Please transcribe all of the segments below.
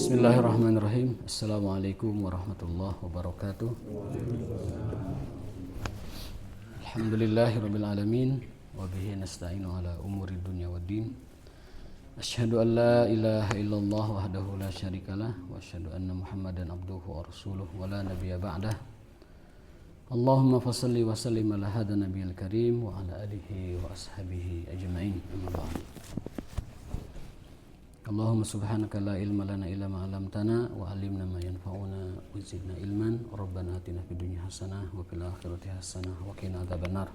Bismillahirrahmanirrahim. Assalamualaikum warahmatullahi wabarakatuh. Alhamdulillahirabbil alamin wa bihi nasta'inu ala umuri dunya waddin. Asyhadu an la ilaha illallah wahdahu la syarikalah wa asyhadu anna Muhammadan abduhu wa rasuluh wa la nabiyya ba'dah. Allahumma fashalli wa sallim ala hadha nabiyil karim wa ala alihi wa ashabihi ajma'in. Amma ba'd. Allahumma subhanaka la ilma lana illa ma 'allamtana wa 'allimna ma yanfa'una wa zidna ilman. Rabbana atina fid dunya hasanah wa fil akhirati hasanah wa qina adzabannar.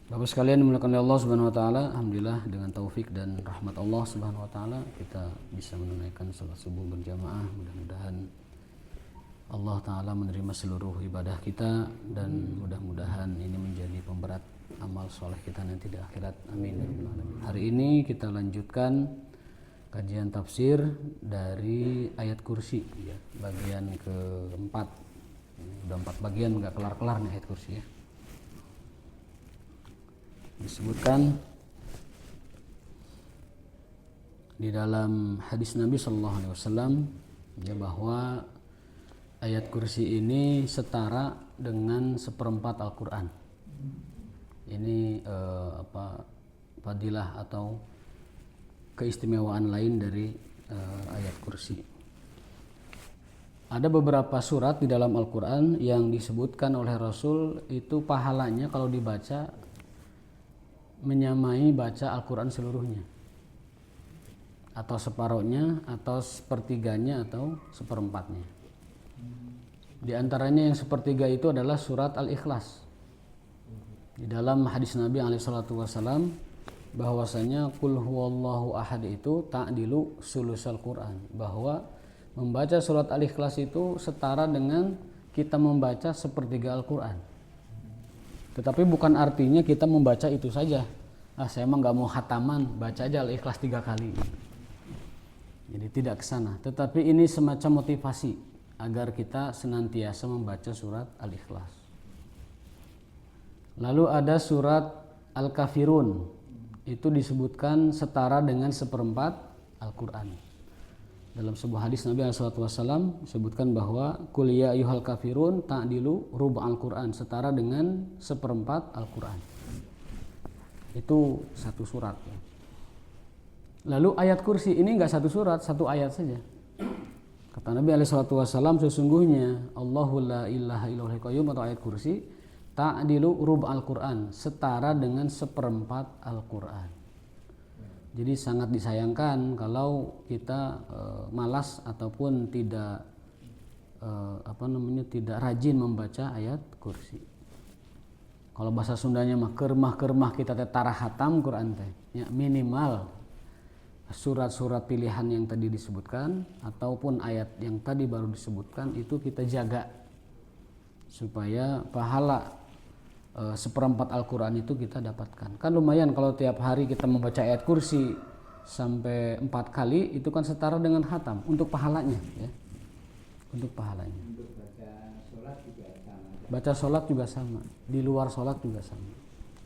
Bapak sekalian dimuliakan oleh Allah Subhanahu wa taala, alhamdulillah dengan taufik dan rahmat Allah Subhanahu wa taala kita bisa menunaikan salat subuh berjamaah. Mudah-mudahan Allah taala menerima seluruh ibadah kita dan mudah-mudahan ini menjadi pemberat amal soleh kita nanti di akhirat. Amin. Hari ini kita lanjutkan kajian tafsir dari ayat kursi ya, bagian keempat. Udah 4 bagian, nggak kelar-kelar nih ayat kursi ya. Disebutkan di dalam hadis Nabi Sallallahu Alaihi Wasallam ya, bahwa ayat kursi ini setara dengan 1/4 Al-Quran. Ini fadilah atau keistimewaan lain dari ayat kursi. Ada beberapa surat di dalam Al-Quran yang disebutkan oleh Rasul itu pahalanya kalau dibaca menyamai baca Al-Quran seluruhnya, atau separuhnya, atau sepertiganya, atau 1/4-nya. Di antaranya yang 1/3 itu adalah surat Al-Ikhlas. Di dalam hadis Nabi SAW bahwasanya qul huwallahu ahad itu ta'dilu sulusal Quran, bahwa membaca surat Al-Ikhlas itu setara dengan kita membaca 1/3 Al-Quran. Tetapi bukan artinya kita membaca itu saja. Saya emang nggak mau khataman, baca aja Al-Ikhlas 3 kali. Jadi tidak ke sana. Tetapi ini semacam motivasi agar kita senantiasa membaca surat Al-Ikhlas. Lalu ada surat Al-Kafirun, itu disebutkan setara dengan 1/4 Al-Quran. Dalam sebuah hadis Nabi SAW disebutkan bahwa Qul ya ayyuhal kafirun ta'dilu rub'al Quran, setara dengan 1/4 Al-Quran. Itu satu surat. Lalu ayat kursi ini enggak satu surat, satu ayat saja. Kata Nabi SAW, sesungguhnya Allahu la ilaha illallahul qayyum, atau ayat kursi, ta'dilu rub'al Quran, setara dengan 1/4 Al-Quran. Jadi sangat disayangkan kalau kita malas ataupun tidak tidak rajin membaca ayat kursi. Kalau bahasa Sundanya mah kermah kita teh tarah hatam Quran teh. Ya, minimal surat-surat pilihan yang tadi disebutkan ataupun ayat yang tadi baru disebutkan itu kita jaga supaya pahala 1/4 Al-Quran itu kita dapatkan. Kan lumayan kalau tiap hari kita membaca ayat kursi sampai 4 kali, itu kan setara dengan khatam untuk pahalanya ya. Untuk pahalanya. Untuk baca sholat juga sama. Di luar sholat juga sama.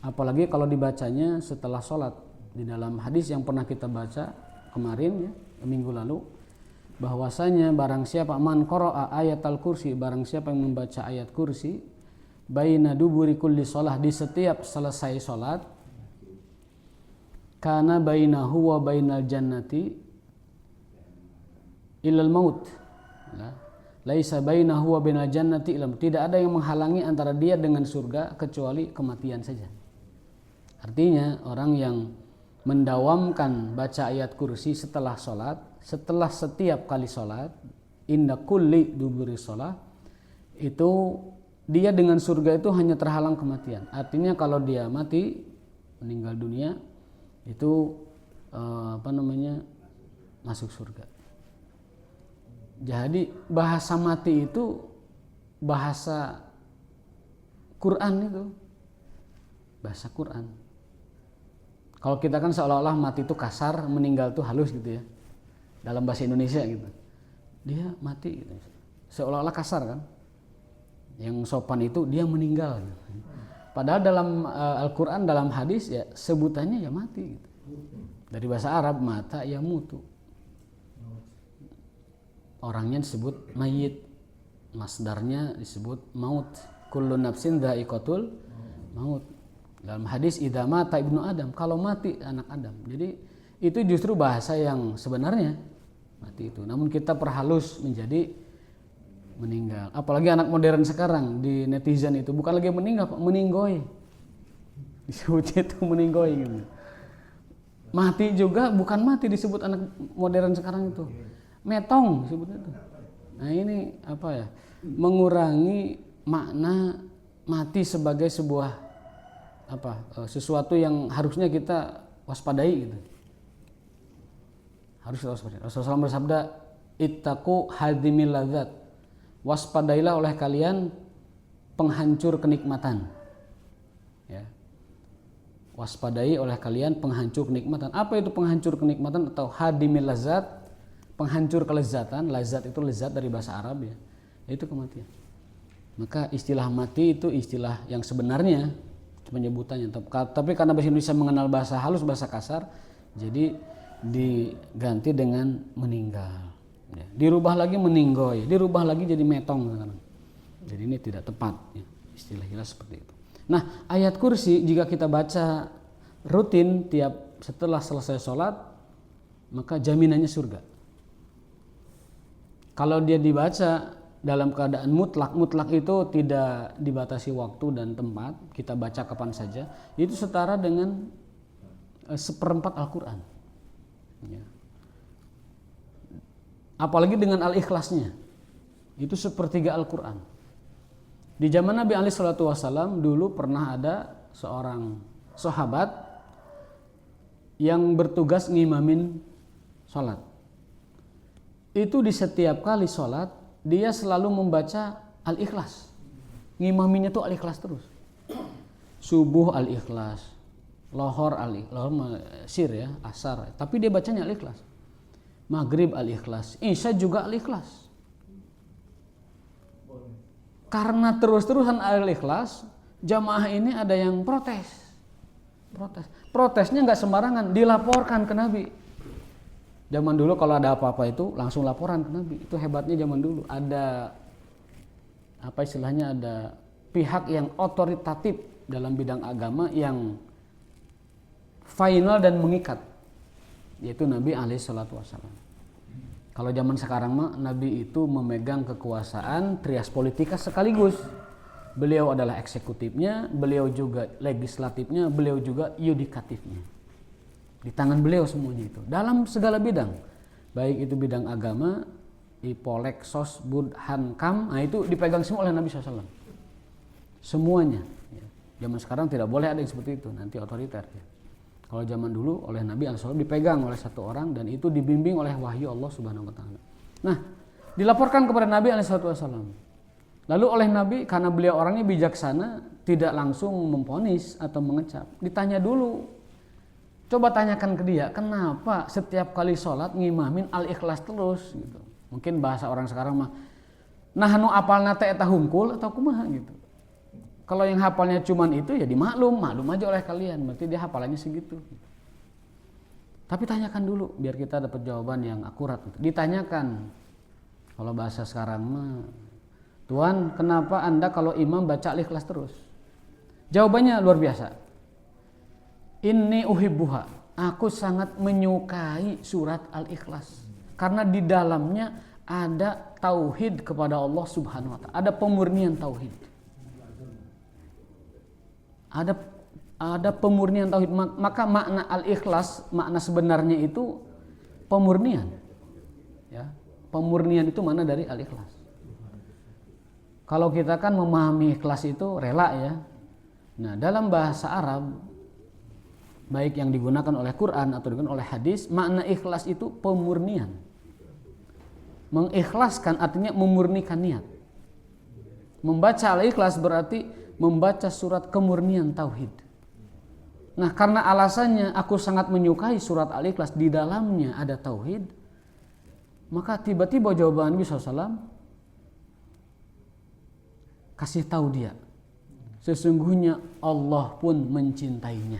Apalagi kalau dibacanya setelah sholat. Di dalam hadis yang pernah kita baca kemarin ya, minggu lalu, bahwasanya barang siapa man qara'a ayatal kursi, barang siapa yang membaca ayat kursi baina duburi kulli sholah, di setiap selesai sholat, kana bainahu wa bainal jannati ilal maut, laisa bainahu wa bainal jannati ilal maut, tidak ada yang menghalangi antara dia dengan surga kecuali kematian saja. Artinya orang yang mendawamkan baca ayat kursi setelah sholat, setelah setiap kali sholat, inda kulli duburi sholah, itu dia dengan surga itu hanya terhalang kematian. Artinya kalau dia mati, meninggal dunia, itu masuk surga. Jadi bahasa mati itu bahasa Quran itu. Bahasa Quran. Kalau kita kan seolah-olah mati itu kasar, meninggal itu halus gitu ya. Dalam bahasa Indonesia gitu. Dia mati gitu. Seolah-olah kasar kan. Yang sopan itu dia meninggal gitu. Padahal dalam Al-Quran, dalam hadis ya sebutannya ya mati gitu. Dari bahasa Arab mata ya mutu. orangnya disebut mayit, masdarnya disebut maut. Kullu nafsin dha'iqatul maut. Dalam hadis idza mata ibnu Adam, kalau mati anak Adam. Jadi itu justru bahasa yang sebenarnya mati itu. Namun kita perhalus menjadi meninggal. Apalagi anak modern sekarang di netizen itu bukan lagi meninggal, Pak, meninggoy. Disebutnya itu meninggoy gitu. Mati juga bukan mati disebut anak modern sekarang itu. Metong disebutnya itu. Nah, ini apa ya? Mengurangi makna mati sebagai sebuah sesuatu yang harusnya kita waspadai gitu. Harus waspadai. Rasulullah SAW bersabda, "Ittaqu hadimil ladzat." Waspadailah oleh kalian penghancur kenikmatan. Ya. Waspadai oleh kalian penghancur kenikmatan. Apa itu penghancur kenikmatan atau hadimil ladzat? Penghancur kelezatan. Lazat itu lezat dari bahasa Arab ya. Itu kematian. Maka istilah mati itu istilah yang sebenarnya penyebutannya, tapi karena bahasa Indonesia mengenal bahasa halus, bahasa kasar, jadi diganti dengan meninggal. Ya. Dirubah lagi meninggoy, dirubah lagi jadi metong sekarang. Jadi ini tidak tepat ya, istilah-istilah seperti itu. Nah, ayat kursi jika kita baca rutin tiap setelah selesai sholat, maka jaminannya surga. Kalau dia dibaca dalam keadaan mutlak itu tidak dibatasi waktu dan tempat, kita baca kapan saja, itu setara dengan 1/4 Al-Quran ya. Apalagi dengan Al-Ikhlasnya, itu 1/3 Al-Quran. Di zaman Nabi SAW dulu pernah ada seorang sahabat yang bertugas ngimamin sholat. Itu di setiap kali sholat dia selalu membaca Al-Ikhlas. Ngimaminya tuh Al-Ikhlas terus. Subuh Al-Ikhlas, lohor sir ya, asar. Tapi dia bacanya Al-Ikhlas. Maghrib Al-Ikhlas, Isya juga Al-Ikhlas. Karena terus-terusan Al-Ikhlas, jamaah ini ada yang protes. Protesnya nggak sembarangan, dilaporkan ke Nabi. Zaman dulu kalau ada apa-apa itu langsung laporan ke Nabi. Itu hebatnya zaman dulu. Ada apa istilahnya, ada pihak yang otoritatif dalam bidang agama yang final dan mengikat, yaitu Nabi SAW. Kalau zaman sekarang mah Nabi itu memegang kekuasaan trias politika sekaligus. Beliau adalah eksekutifnya, beliau juga legislatifnya, beliau juga yudikatifnya. Di tangan beliau semuanya itu dalam segala bidang, baik itu bidang agama, Ipolek, Sosbud, Hankam, nah itu dipegang semua oleh Nabi SAW. Semuanya. Ya. Zaman sekarang tidak boleh ada yang seperti itu, nanti otoriter. Ya. Kalau zaman dulu oleh Nabi SAW dipegang oleh satu orang dan itu dibimbing oleh wahyu Allah Subhanahu Wa Taala. Nah, dilaporkan kepada Nabi SAW. Lalu oleh Nabi, karena beliau orangnya bijaksana, tidak langsung memvonis atau mengecap. Ditanya dulu. Coba tanyakan ke dia, kenapa setiap kali sholat ngimamin Al-Ikhlas terus gitu. Mungkin bahasa orang sekarang mah, nah nu apalna teh eta hungkul atau kumaha gitu. Kalau yang hafalnya cuman itu ya maklum aja oleh kalian, berarti dia hafalannya segitu. Tapi tanyakan dulu biar kita dapat jawaban yang akurat. Ditanyakan, kalau bahasa sekarang mah, Tuan, kenapa Anda kalau imam baca Al-Ikhlas terus? Jawabannya luar biasa. Inni uhibbuha, aku sangat menyukai surat Al-Ikhlas karena di dalamnya ada tauhid kepada Allah Subhanahu Wa Taala, ada pemurnian tauhid, ada pemurnian tauhid. Maka makna Al-Ikhlas, makna sebenarnya itu pemurnian, ya, pemurnian itu mana dari Al-Ikhlas. Kalau kita kan memahami ikhlas itu rela ya. Nah dalam bahasa Arab, baik yang digunakan oleh Quran atau digunakan oleh hadis, makna ikhlas itu pemurnian. Mengikhlaskan artinya memurnikan niat. Membaca Al-Ikhlas berarti membaca surat kemurnian tauhid. Nah, karena alasannya aku sangat menyukai surat Al-Ikhlas, di dalamnya ada tauhid, maka tiba-tiba jawaban Nabi SAW kasih tahu dia, sesungguhnya Allah pun mencintainya.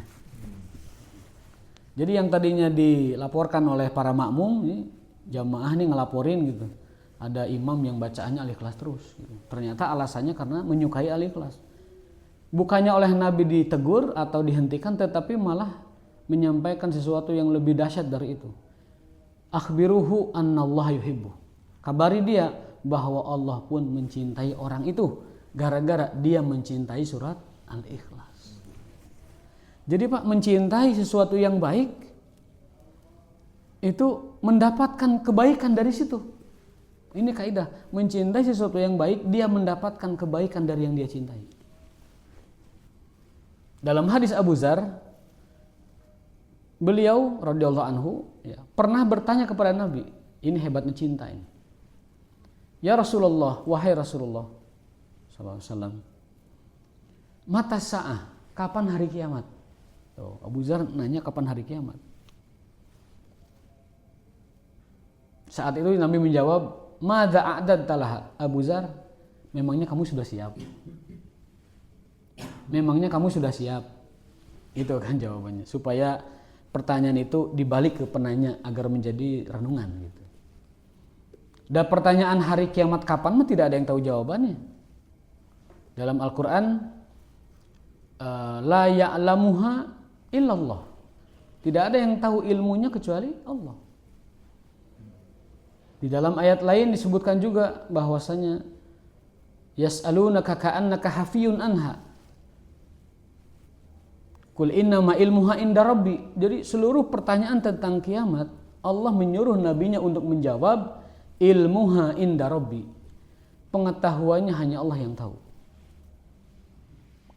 Jadi yang tadinya dilaporkan oleh para makmum, jamaah nih ngelaporin gitu. ada imam yang bacaannya Al-Ikhlas terus gitu. Ternyata alasannya karena menyukai Al-Ikhlas. Bukannya oleh Nabi ditegur atau dihentikan, tetapi malah menyampaikan sesuatu yang lebih dahsyat dari itu. Akhbiruhu annallaha yuhibbu. Kabari dia bahwa Allah pun mencintai orang itu gara-gara dia mencintai surat Al-Ikhlas. Jadi Pak, mencintai sesuatu yang baik itu mendapatkan kebaikan dari situ. Ini kaidah, mencintai sesuatu yang baik dia mendapatkan kebaikan dari yang dia cintai. Dalam hadis Abu Dzar, beliau radhiyallahu anhu ya, pernah bertanya kepada Nabi, ini hebatnya cinta ini. Ya Rasulullah, wahai Rasulullah sallallahu alaihi wasallam, mata sa'ah, kapan hari kiamat? Tuh, Abu Dzar nanya kapan hari kiamat. Saat itu Nabi menjawab, madza a'dadta laha? Abu Dzar, memangnya kamu sudah siap? Memangnya kamu sudah siap? Itu kan jawabannya, supaya pertanyaan itu dibalik ke penanya agar menjadi renungan gitu. Dan pertanyaan hari kiamat kapan mah tidak ada yang tahu jawabannya. Dalam Al-Qur'an la ya'lamuha illallah. Tidak ada yang tahu ilmunya kecuali Allah. Di dalam ayat lain disebutkan juga bahwasanya yas'alunaka ka'annaka hafiyun anha. Qul innama ilmuha inda rabbi. Jadi seluruh pertanyaan tentang kiamat Allah menyuruh nabinya untuk menjawab ilmuha inda rabbi. Pengetahuannya hanya Allah yang tahu.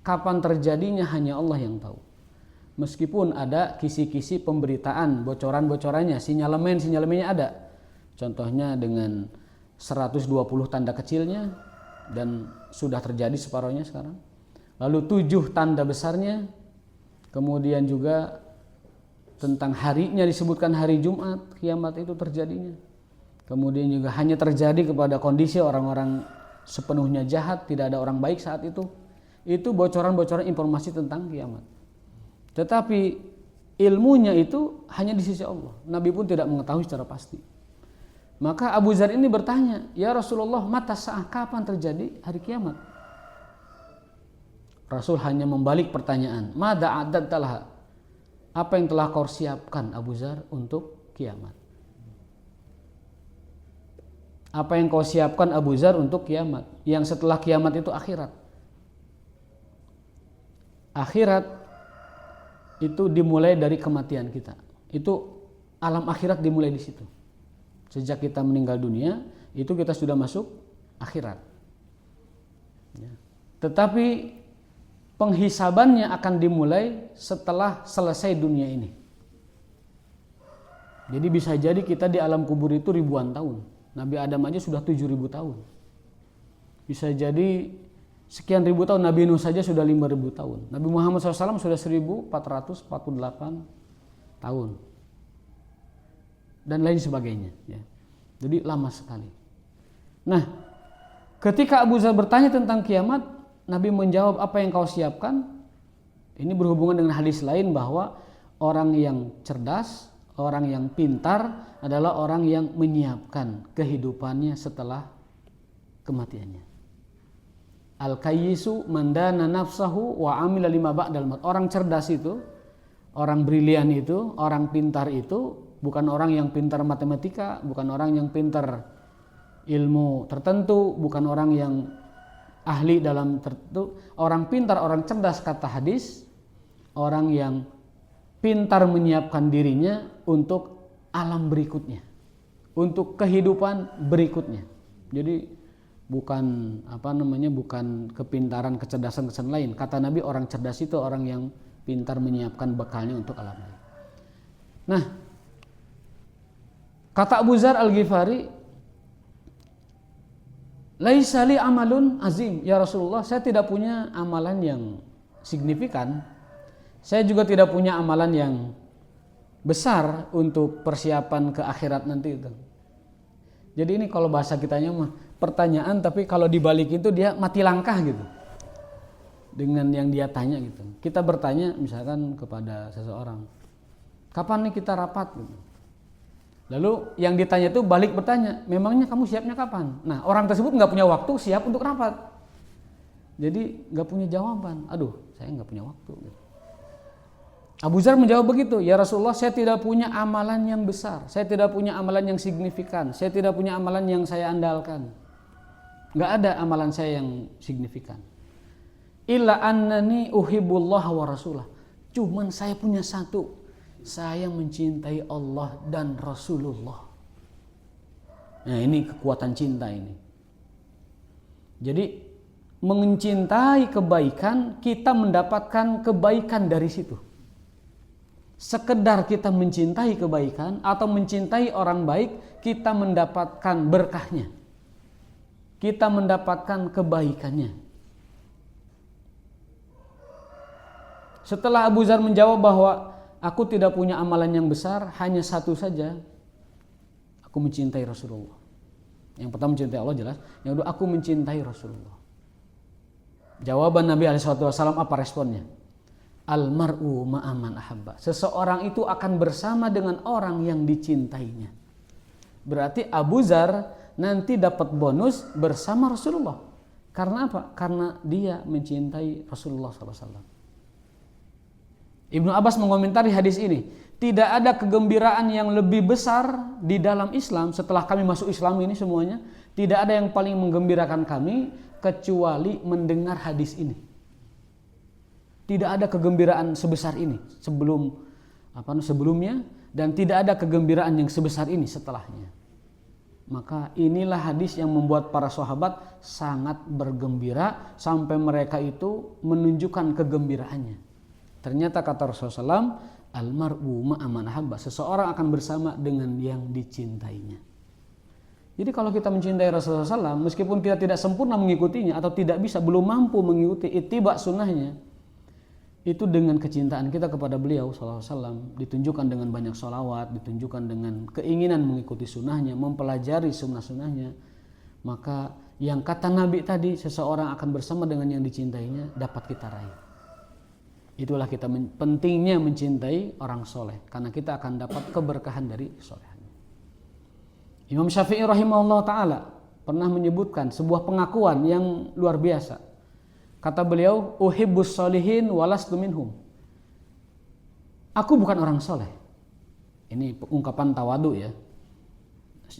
Kapan terjadinya hanya Allah yang tahu. Meskipun ada kisi-kisi pemberitaan, bocoran-bocorannya, sinyalemen-sinyalemennya ada. Contohnya dengan 120 tanda kecilnya dan sudah terjadi separuhnya sekarang. Lalu 7 tanda besarnya. Kemudian juga tentang harinya disebutkan hari Jumat, kiamat itu terjadinya. Kemudian juga hanya terjadi kepada kondisi orang-orang sepenuhnya jahat, tidak ada orang baik saat itu. Itu bocoran-bocoran informasi tentang kiamat. Tetapi ilmunya itu hanya di sisi Allah. Nabi pun tidak mengetahui secara pasti. Maka Abu Dzar ini bertanya, ya Rasulullah, mata sa'ah, kapan terjadi hari kiamat? Rasul hanya membalik pertanyaan, madza a'dadta laha? Apa yang telah kau siapkan Abu Dzar untuk kiamat? Apa yang kau siapkan Abu Dzar untuk kiamat? Yang setelah kiamat itu akhirat. Akhirat itu dimulai dari kematian kita. Itu alam akhirat dimulai di situ. Sejak kita meninggal dunia, itu kita sudah masuk akhirat. Ya. Tetapi penghisabannya akan dimulai setelah selesai dunia ini. Jadi bisa jadi kita di alam kubur itu ribuan tahun. Nabi Adam aja sudah 7.000 tahun. Bisa jadi sekian ribu tahun. Nabi Nuh saja sudah 5.000 tahun. Nabi Muhammad SAW sudah 1448 tahun. Dan lain sebagainya. Ya. Jadi lama sekali. Nah, ketika Abu Dzar bertanya tentang kiamat, Nabi menjawab, apa yang kau siapkan? Ini berhubungan dengan hadis lain bahwa orang yang cerdas, orang yang pintar adalah orang yang menyiapkan kehidupannya setelah kematiannya. Al-kayyisu mandana nafsahu wa amila lima ba'dal maut. Orang cerdas itu, orang brilian itu, orang pintar itu bukan orang yang pintar matematika, bukan orang yang pintar ilmu tertentu, bukan orang yang ahli dalam tertentu. Orang pintar, orang cerdas kata hadis, orang yang pintar menyiapkan dirinya untuk alam berikutnya, untuk kehidupan berikutnya. Jadi bukan bukan kepintaran, kecerdasan lain. Kata Nabi, orang cerdas itu orang yang pintar menyiapkan bekalnya untuk alam lain. Nah, kata Abu Dzar Al-Ghifari, laisa li amalun azim ya Rasulullah, saya tidak punya amalan yang signifikan. Saya juga tidak punya amalan yang besar untuk persiapan ke akhirat nanti itu. Jadi ini kalau bahasa kitanya mah pertanyaan, tapi kalau dibalik itu dia mati langkah gitu. Dengan yang dia tanya gitu. Kita bertanya misalkan kepada seseorang, kapan nih kita rapat gitu. Lalu yang ditanya itu balik bertanya, memangnya kamu siapnya kapan? Nah, orang tersebut nggak punya waktu siap untuk rapat. Jadi nggak punya jawaban. Aduh, saya nggak punya waktu. Abu Dzar menjawab begitu, ya Rasulullah, saya tidak punya amalan yang besar, saya tidak punya amalan yang signifikan, saya tidak punya amalan yang saya andalkan. Nggak ada amalan saya yang signifikan. Illa annani uhibbullah wa rasulah. Cuman saya punya satu, saya mencintai Allah dan Rasulullah. Nah, ini kekuatan cinta ini. Jadi mencintai kebaikan, kita mendapatkan kebaikan dari situ. Sekedar kita mencintai kebaikan atau mencintai orang baik, kita mendapatkan berkahnya. Kita mendapatkan kebaikannya. Setelah Abu Dzar menjawab bahwa aku tidak punya amalan yang besar, hanya satu saja, aku mencintai Rasulullah. Yang pertama mencintai Allah jelas, yang kedua aku mencintai Rasulullah. Jawaban Nabi SAW apa responnya? Almar'u ma'aman ahabba. Seseorang itu akan bersama dengan orang yang dicintainya. Berarti Abu Dzar nanti dapat bonus bersama Rasulullah. Karena apa? Karena dia mencintai Rasulullah SAW. Ibnu Abbas mengomentari hadis ini, tidak ada kegembiraan yang lebih besar di dalam Islam setelah kami masuk Islam ini semuanya. Tidak ada yang paling menggembirakan kami kecuali mendengar hadis ini. Tidak ada kegembiraan sebesar ini sebelumnya, dan tidak ada kegembiraan yang sebesar ini setelahnya. Maka inilah hadis yang membuat para sahabat sangat bergembira sampai mereka itu menunjukkan kegembiraannya. Ternyata kata Rasulullah SAW, almar'u ma'aman ahabba, seseorang akan bersama dengan yang dicintainya. Jadi kalau kita mencintai Rasulullah SAW, meskipun kita tidak sempurna mengikutinya atau tidak bisa, belum mampu mengikuti ittiba sunnahnya, itu dengan kecintaan kita kepada beliau SAW, ditunjukkan dengan banyak sholawat, ditunjukkan dengan keinginan mengikuti sunnahnya, mempelajari sunnah-sunnahnya, maka yang kata Nabi tadi, seseorang akan bersama dengan yang dicintainya, dapat kita raih. Itulah kita pentingnya mencintai orang soleh, karena kita akan dapat keberkahan dari solehannya. Imam Syafi'i rahimahullah ta'ala pernah menyebutkan sebuah pengakuan yang luar biasa. Kata beliau, uhibbus sholihin walastu minhum. Aku bukan orang soleh. Ini ungkapan tawadu ya.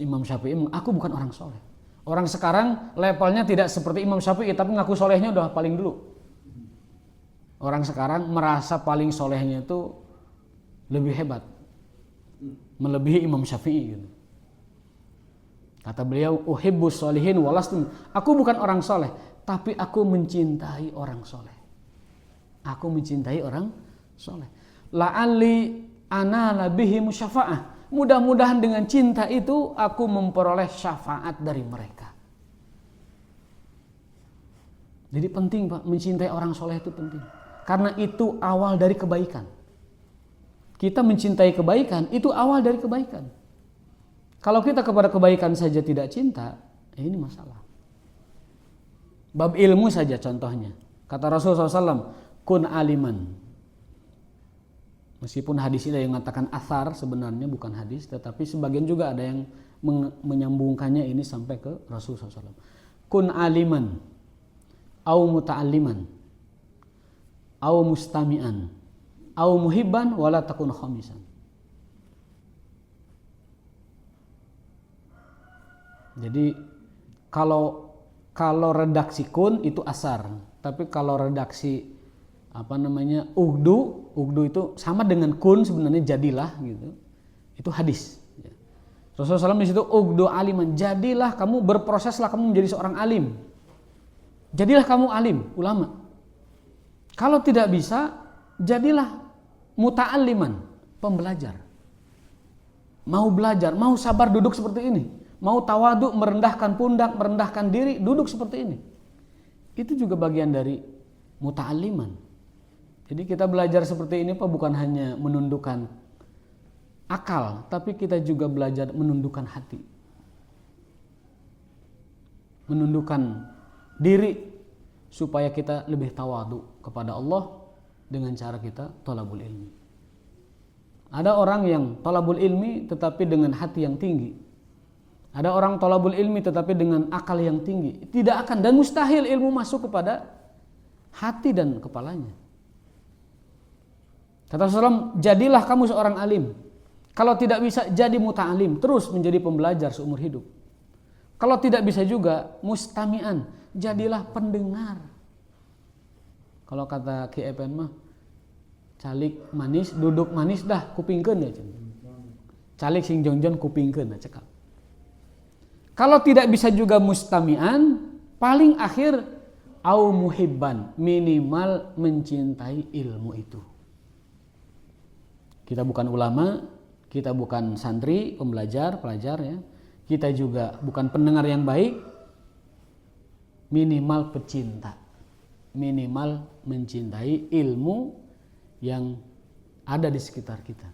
Imam Syafi'i, aku bukan orang soleh. Orang sekarang levelnya tidak seperti Imam Syafi'i, tapi ngaku solehnya udah paling dulu. Orang sekarang merasa paling solehnya itu lebih hebat, melebihi Imam Syafi'i gitu. Kata beliau, uhibbus sholihin walastu. Aku bukan orang soleh, tapi aku mencintai orang soleh. Aku mencintai orang soleh. La'alli anala bihi musyafa'ah. Mudah-mudahan dengan cinta itu aku memperoleh syafaat dari mereka. Jadi penting Pak, mencintai orang soleh itu penting. Karena itu awal dari kebaikan. Kita mencintai kebaikan, itu awal dari kebaikan. Kalau kita kepada kebaikan saja tidak cinta, ini masalah. Bab ilmu saja contohnya. Kata Rasulullah SAW, kun aliman. Meskipun hadis ini yang mengatakan athar, sebenarnya bukan hadis, tetapi sebagian juga ada yang menyambungkannya ini sampai ke Rasulullah SAW. Kun aliman, au muta'alliman, au mustami'an, au muhibban, wala takun khamisan. Jadi kalau redaksi kun itu asar, tapi kalau redaksi ugdu itu sama dengan kun sebenarnya, jadilah gitu. Itu hadis. Rasulullah SAW di situ ugdu aliman, jadilah kamu, berproseslah kamu menjadi seorang alim. Jadilah kamu alim, ulama. Kalau tidak bisa, jadilah muta'alliman, pembelajar. Mau belajar, mau sabar duduk seperti ini. Mau tawadu, merendahkan pundak, merendahkan diri, duduk seperti ini. Itu juga bagian dari muta'alliman. Jadi kita belajar seperti ini Pak, bukan hanya menundukkan akal, tapi kita juga belajar menundukkan hati. Menundukkan diri supaya kita lebih tawadu kepada Allah dengan cara kita thalabul ilmi. Ada orang yang thalabul ilmi tetapi dengan hati yang tinggi. Ada orang thalabul ilmi tetapi dengan akal yang tinggi. Tidak akan dan mustahil ilmu masuk kepada hati dan kepalanya. Kata Rasulullah, jadilah kamu seorang alim. Kalau tidak bisa, jadi muta'alim, terus menjadi pembelajar seumur hidup. Kalau tidak bisa juga, mustami'an, jadilah pendengar. Kalau kata Ki Epen mah, calik manis, duduk manis dah, kupingkeun ya. Calik sing jongjon kupingkeun cekap. Kalau tidak bisa juga mustami'an, paling akhir au muhibban, minimal mencintai ilmu itu. Kita bukan ulama, kita bukan santri, pelajar ya. Kita juga bukan pendengar yang baik, minimal pecinta. Minimal mencintai ilmu yang ada di sekitar kita.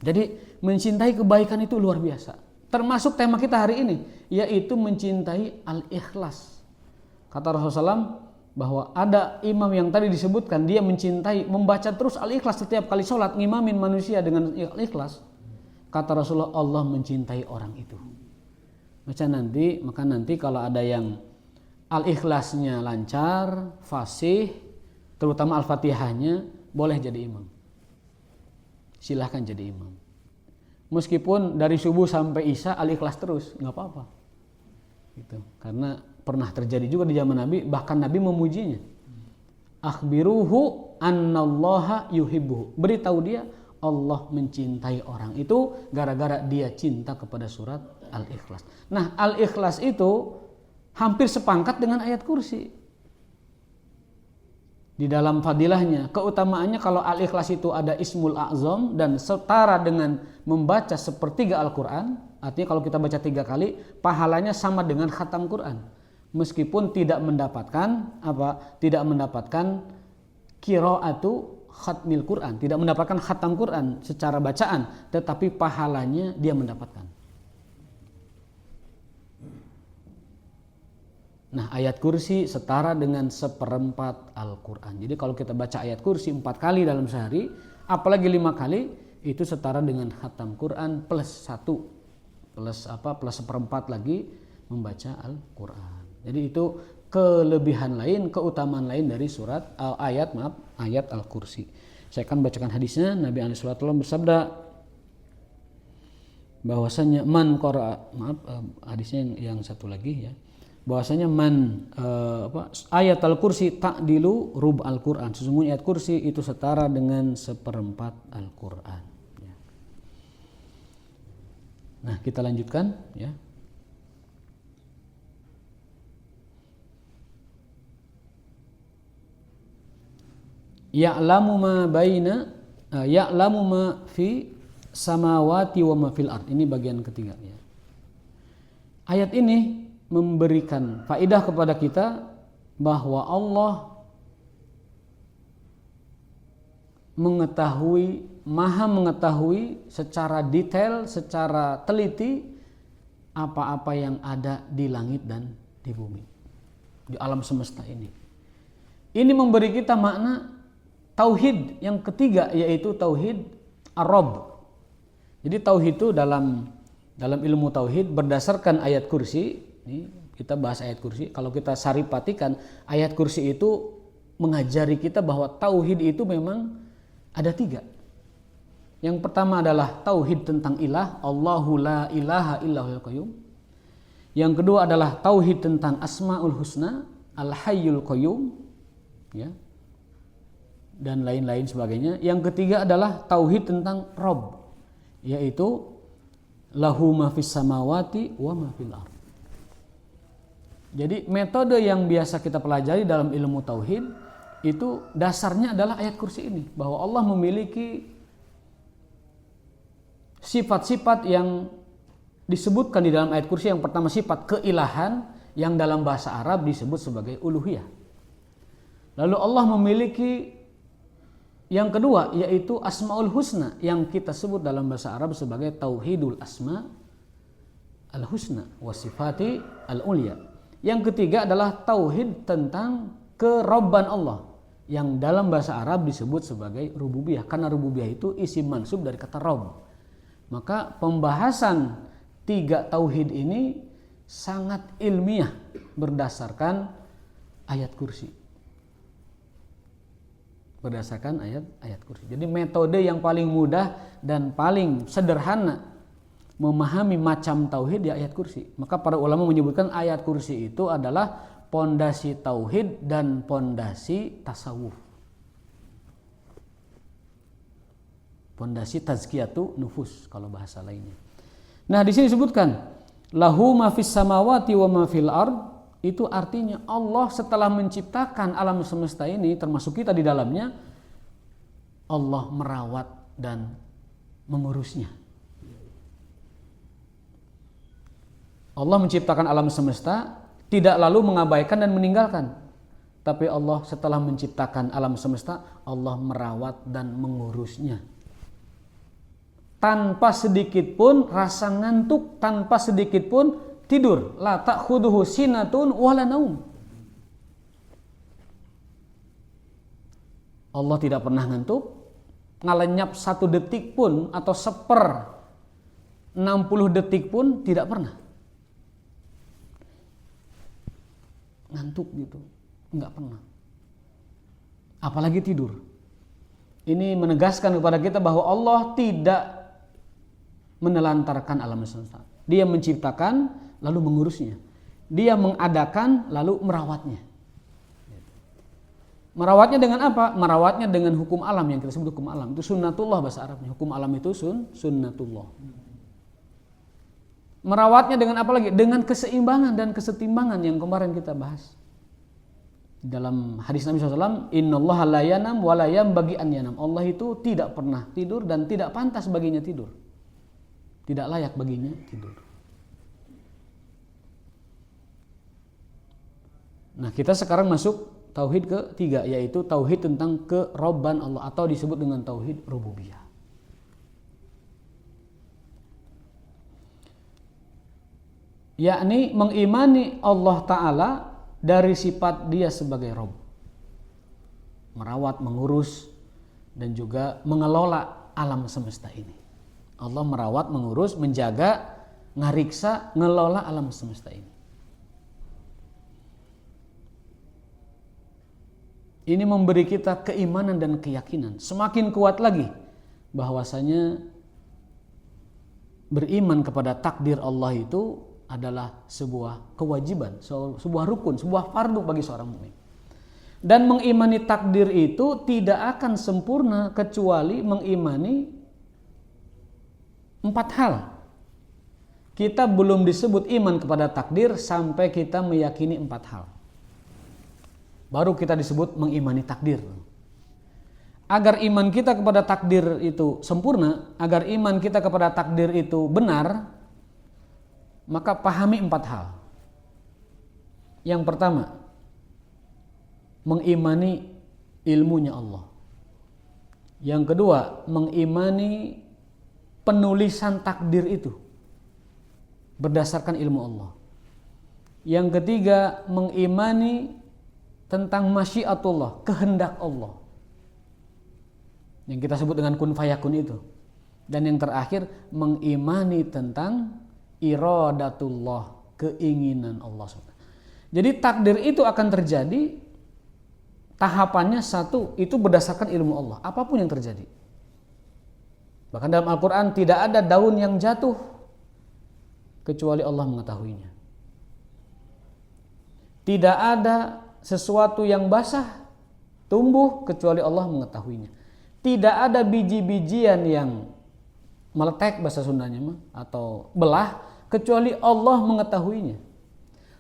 Jadi mencintai kebaikan itu luar biasa. Termasuk tema kita hari ini, yaitu mencintai al-ikhlas. Kata Rasulullah SAW bahwa ada imam yang tadi disebutkan, dia mencintai, membaca terus al-ikhlas setiap kali sholat, ngimamin manusia dengan al-ikhlas. Kata Rasulullah, Allah mencintai orang itu. Maka nanti kalau ada yang al-ikhlasnya lancar, fasih, terutama al-fatihahnya, boleh jadi imam. Silahkan jadi imam. Meskipun dari subuh sampai isya al-ikhlas terus, nggak apa-apa. Gitu. Karena pernah terjadi juga di zaman Nabi, bahkan Nabi memujinya. Akhbiruhu annallaha yuhibbuhu. Beritahu dia Allah mencintai orang itu gara-gara dia cinta kepada surat Al-Ikhlas. Nah, Al-Ikhlas itu hampir sepangkat dengan ayat kursi. Di dalam fadilahnya, keutamaannya kalau Al-Ikhlas itu ada Ismul A'zam dan setara dengan membaca sepertiga Al-Quran. Artinya kalau kita baca 3 kali, pahalanya sama dengan khatam Quran. Meskipun tidak mendapatkan qiraatu khatmil Quran, tidak mendapatkan khatam Quran secara bacaan, tetapi pahalanya dia mendapatkan. Nah, ayat kursi setara dengan 1/4 Al-Quran. Jadi kalau kita baca ayat kursi 4 kali dalam sehari, apalagi 5 kali, itu setara dengan khatam Quran plus 1. Plus 1/4 lagi membaca Al-Quran. Jadi itu kelebihan lain, keutamaan lain dari ayat Al-Kursi. Saya akan bacakan hadisnya. Nabi SAW bersabda bahwasanya hadisnya yang satu lagi ya. Bahwasanya ayat Al-Kursi ta'dilu rub Al-Quran. Sesungguhnya ayat kursi itu setara dengan 1/4 Al-Quran. Nah, kita lanjutkan ya. Ya'lamu ma fi samawati wa ma fil ard. Ini bagian ketiga ya. Ayat ini memberikan faedah kepada kita bahwa Allah maha mengetahui secara detail, secara teliti apa-apa yang ada di langit dan di bumi, di alam semesta ini. Ini memberi kita makna tauhid yang ketiga, yaitu tauhid ar-Rabb. Jadi tauhid itu dalam ilmu tauhid berdasarkan ayat kursi. Ini kita bahas ayat kursi. Kalau kita saripatikan, ayat kursi itu mengajari kita bahwa tauhid itu memang ada 3. Yang pertama adalah tauhid tentang ilah, Allahu la ilaha illahul qayyum. Yang kedua adalah tauhid tentang asmaul husna, al-hayyul qayyum, ya. Dan lain-lain sebagainya. Yang ketiga adalah tauhid tentang Rabb, yaitu lahu ma fis samawati wa ma fil ard. Jadi metode yang biasa kita pelajari dalam ilmu tauhid itu dasarnya adalah ayat kursi ini, bahwa Allah memiliki sifat-sifat yang disebutkan di dalam ayat kursi. Yang pertama sifat keilahan yang dalam bahasa Arab disebut sebagai uluhiyah. Lalu Allah memiliki yang kedua yaitu asmaul husna yang kita sebut dalam bahasa Arab sebagai tauhidul asma al husna wa sifati al ulya. Yang ketiga adalah tauhid tentang kerobban Allah, yang dalam bahasa Arab disebut sebagai rububiyah, karena rububiyah itu isim mansub dari kata rob. Maka pembahasan 3 tauhid ini sangat ilmiah berdasarkan ayat kursi. Berdasarkan ayat kursi. Jadi metode yang paling mudah dan paling sederhana memahami macam tauhid ya ayat kursi. Maka para ulama menyebutkan ayat kursi itu adalah pondasi tauhid dan pondasi tasawuf. Pondasi tazkiyatu nufus kalau bahasa lainnya. Nah, di sini disebutkan lahu ma fis samawati wa ma fil ard, itu artinya Allah setelah menciptakan alam semesta ini termasuk kita di dalamnya, Allah merawat dan mengurusnya. Allah menciptakan alam semesta tidak lalu mengabaikan dan meninggalkan. Tapi Allah setelah menciptakan alam semesta, Allah merawat dan mengurusnya. Tanpa sedikit pun rasa ngantuk, tanpa sedikit pun tidur. La ta'khuduhu sinatun wala naum. Allah tidak pernah ngantuk, ngalenyap 1 detik pun atau 1/60 detik pun tidak pernah. Ngantuk gitu, enggak pernah. Apalagi tidur. Ini menegaskan kepada kita bahwa Allah tidak menelantarkan alam semesta. Dia menciptakan lalu mengurusnya. Dia mengadakan lalu merawatnya. Merawatnya dengan apa? Merawatnya dengan hukum alam yang kita sebut hukum alam. Itu sunnatullah bahasa Arabnya. Hukum alam itu sunnatullah. Merawatnya dengan apa lagi? Dengan keseimbangan dan kesetimbangan yang kemarin kita bahas. Dalam hadis Nabi SAW, innallaha la yanam wa la yanbaghi an yanam. Allah itu tidak pernah tidur dan tidak pantas baginya tidur. Tidak layak baginya tidur. Nah, kita sekarang masuk tauhid ketiga, yaitu tauhid tentang kerobban Allah atau disebut dengan tauhid rububiyah. Yakni mengimani Allah Ta'ala dari sifat dia sebagai Rabb, merawat, mengurus, dan juga mengelola alam semesta ini. Allah merawat, mengurus, menjaga, ngariksa, ngelola alam semesta ini. Ini memberi kita keimanan dan keyakinan semakin kuat lagi bahwasanya beriman kepada takdir Allah itu adalah sebuah kewajiban, sebuah rukun, sebuah fardu bagi seorang mukmin. Dan mengimani takdir itu tidak akan sempurna kecuali mengimani 4 hal. Kita belum disebut iman kepada takdir sampai kita meyakini 4 hal. Baru kita disebut mengimani takdir. Agar iman kita kepada takdir itu sempurna, agar iman kita kepada takdir itu benar, maka pahami 4 hal. Yang pertama, mengimani ilmunya Allah. Yang kedua, mengimani penulisan takdir itu berdasarkan ilmu Allah. Yang ketiga, mengimani tentang masyiatullah, kehendak Allah, yang kita sebut dengan kun fayakun itu. Dan yang terakhir, mengimani tentang iradatullah, keinginan Allah SWT. Jadi takdir itu akan terjadi, tahapannya 1, itu berdasarkan ilmu Allah, apapun yang terjadi. Bahkan dalam Al-Quran tidak ada daun yang jatuh kecuali Allah mengetahuinya. Tidak ada sesuatu yang basah tumbuh kecuali Allah mengetahuinya. Tidak ada biji-bijian yang meletek bahasa Sundanya atau belah kecuali Allah mengetahuinya.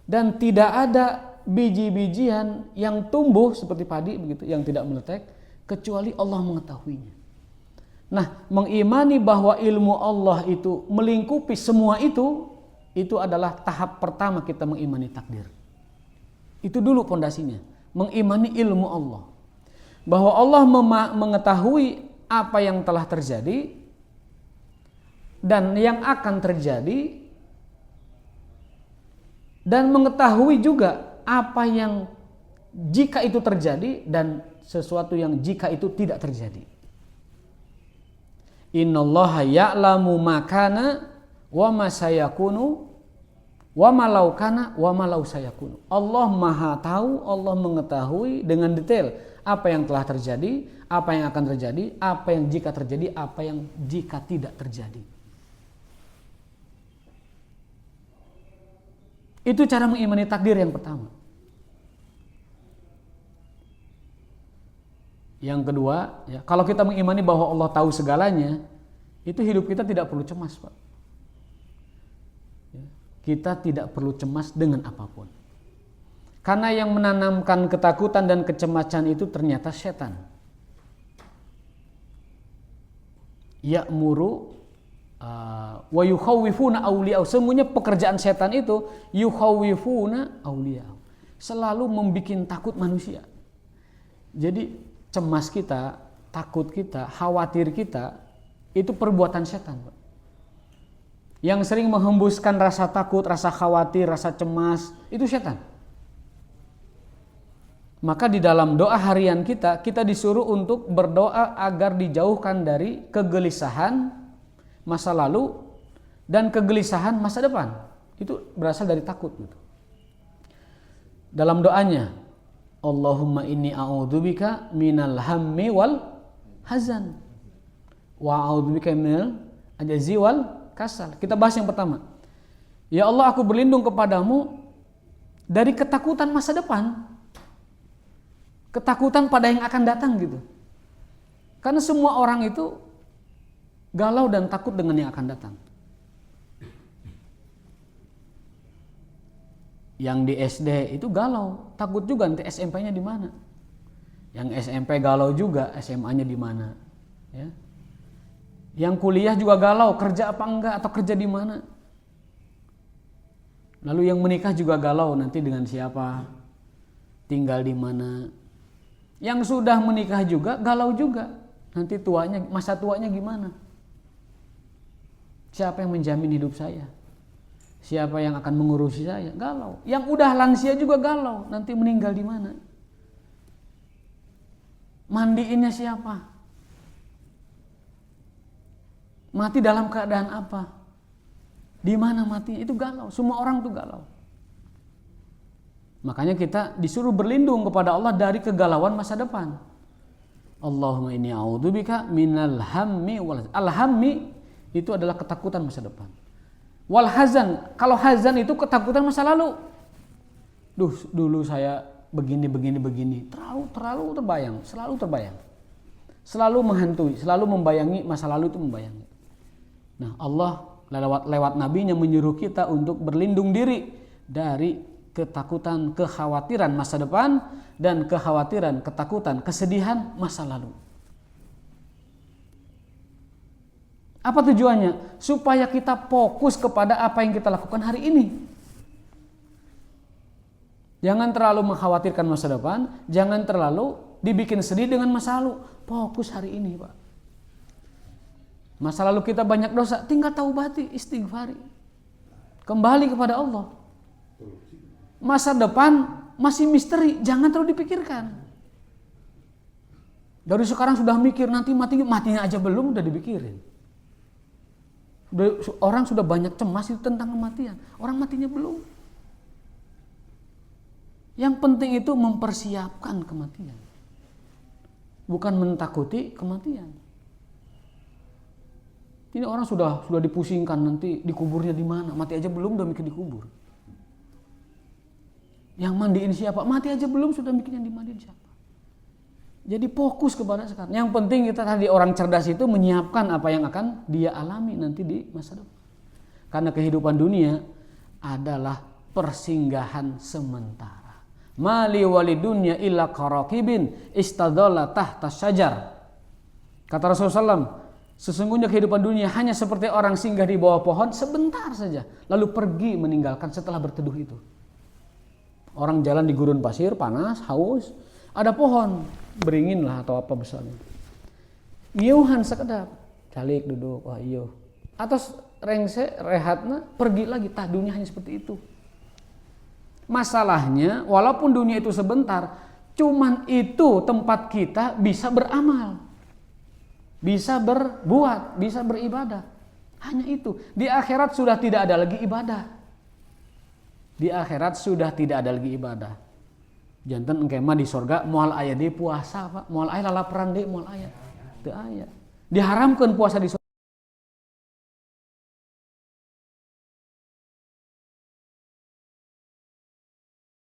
Dan tidak ada biji-bijian yang tumbuh seperti padi begitu yang tidak meletek kecuali Allah mengetahuinya. Nah, mengimani bahwa ilmu Allah itu melingkupi semua itu adalah tahap pertama kita mengimani takdir. Itu dulu pondasinya, mengimani ilmu Allah. Bahwa Allah mengetahui apa yang telah terjadi dan yang akan terjadi, dan mengetahui juga apa yang jika itu terjadi dan sesuatu yang jika itu tidak terjadi. Innallaha ya'lamu ma kana wa ma sayakunu wa ma law kana wa ma law sayakunu. Allah Maha tahu, Allah mengetahui dengan detail apa yang telah terjadi, apa yang akan terjadi, apa yang jika terjadi, apa yang jika tidak terjadi. Itu cara mengimani takdir yang pertama. Yang kedua, ya, kalau kita mengimani bahwa Allah tahu segalanya, itu hidup kita tidak perlu cemas, Pak. Ya, kita tidak perlu cemas dengan apapun. Karena yang menanamkan ketakutan dan kecemasan itu ternyata setan. Ya'muru wa yukhawwifuna awliya'u. Semuanya pekerjaan setan itu yukhawwifuna awliya'u. Selalu membikin takut manusia. Jadi cemas kita, takut kita, khawatir kita itu perbuatan setan, Pak. Yang sering menghembuskan rasa takut, rasa khawatir, rasa cemas itu setan. Maka di dalam doa harian kita disuruh untuk berdoa agar dijauhkan dari kegelisahan masa lalu dan kegelisahan masa depan. Itu berasal dari takut gitu. Dalam doanya, Allahumma inni a'udzubika minal hammi wal hazan wa a'udzubika minal ajzi wal kasal. Kita bahas yang pertama. Ya Allah, aku berlindung kepadamu dari ketakutan masa depan. Ketakutan pada yang akan datang gitu. Karena semua orang itu galau dan takut dengan yang akan datang. Yang di SD itu galau, takut juga nanti SMP-nya di mana. Yang SMP galau juga, SMA-nya di mana. Ya. Yang kuliah juga galau, kerja apa enggak atau kerja di mana. Lalu yang menikah juga galau, nanti dengan siapa, tinggal di mana. Yang sudah menikah juga galau juga, nanti tuanya, masa tuanya gimana. Siapa yang menjamin hidup saya? Siapa yang akan mengurusi saya? Galau. Yang udah lansia juga galau. Nanti meninggal di mana? Mandiinnya siapa? Mati dalam keadaan apa? Di mana mati? Itu galau. Semua orang tuh galau. Makanya kita disuruh berlindung kepada Allah dari kegalauan masa depan. Allahumma inni a'udzubika minal hammi wal al-hammi itu adalah ketakutan masa depan. Wal hazan, kalau hazan itu ketakutan masa lalu. Dulu saya begini. Terlalu terbayang, selalu terbayang. Selalu menghantui, selalu membayangi masa lalu itu membayangi. Nah, Allah lewat nabinya menyuruh kita untuk berlindung diri dari ketakutan, kekhawatiran masa depan dan kekhawatiran, ketakutan, kesedihan masa lalu. Apa tujuannya? Supaya kita fokus kepada apa yang kita lakukan hari ini. Jangan terlalu mengkhawatirkan masa depan, jangan terlalu dibikin sedih dengan masa lalu. Fokus hari ini, Pak. Masa lalu kita banyak dosa, tinggal taubati, istighfari. Kembali kepada Allah. Masa depan masih misteri, jangan terlalu dipikirkan. Dari sekarang sudah mikir nanti matinya aja belum udah dipikirin. Orang sudah banyak cemas itu tentang kematian, orang matinya belum. Yang penting itu mempersiapkan kematian, bukan mentakuti kematian. Ini orang sudah dipusingkan nanti dikuburnya di mana, mati aja belum udah mikir dikubur. Yang mandiin siapa? Mati aja belum sudah mikirnya dimandiin siapa. Jadi fokus kepada sekarang. Yang penting kita tadi orang cerdas itu menyiapkan apa yang akan dia alami nanti di masa depan. Karena kehidupan dunia adalah persinggahan sementara. Mali walidunya illa karakibin istadalla tahta syajar. Kata Rasulullah SAW, sesungguhnya kehidupan dunia hanya seperti orang singgah di bawah pohon sebentar saja, lalu pergi meninggalkan setelah berteduh itu. Orang jalan di gurun pasir, panas, haus, ada pohon, beringin lah atau apa misalnya. Iuhan sekedap, calik duduk, wah iyo. Atau rengse, rehatna, pergi lagi, dunia hanya seperti itu. Masalahnya, walaupun dunia itu sebentar, Cuman itu tempat kita bisa beramal, bisa berbuat, bisa beribadah. Hanya itu. Di akhirat sudah tidak ada lagi ibadah. Di akhirat sudah tidak ada lagi ibadah. Jantan engke mah di sorga moal aya di puasa, Pak. Moal aya lalaparan deui moal aya. Teu aya. Diharamkeun puasa di sorga.